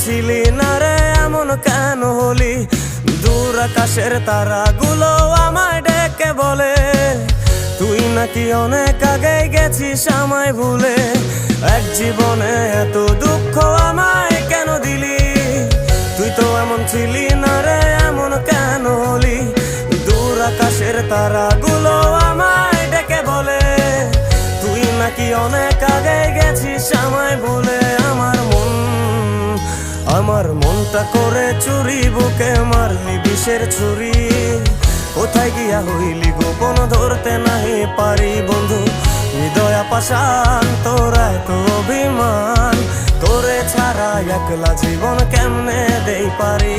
ছিলি না রে এমন কেন হলি? দূর আকাশের তারাগুলো আমায় ডেকে বলে তুই নাকি অনেক আগে গেছিস আমায় ভুলে। এক জীবনে এত দুঃখ আমায় কেন দিলি? তুই তো এমন ছিলি না রে এমন কেন হলি? দূর আকাশের তারাগুলো আমায় ডেকে বলে তুই নাকি অনেক আগে গেছিস আমায় ভুলে। আমার মনটা করে চুরি, বুকে মারলি বিষের ছুরি। কোথায় গিয়া হইলি গোপন ধরতে নাহি পারি বন্ধু। হৃদয় পাষাণ তোরা তো অভিমান, তোরে ছাড়া একলা জীবন কেমনে দেই পারি।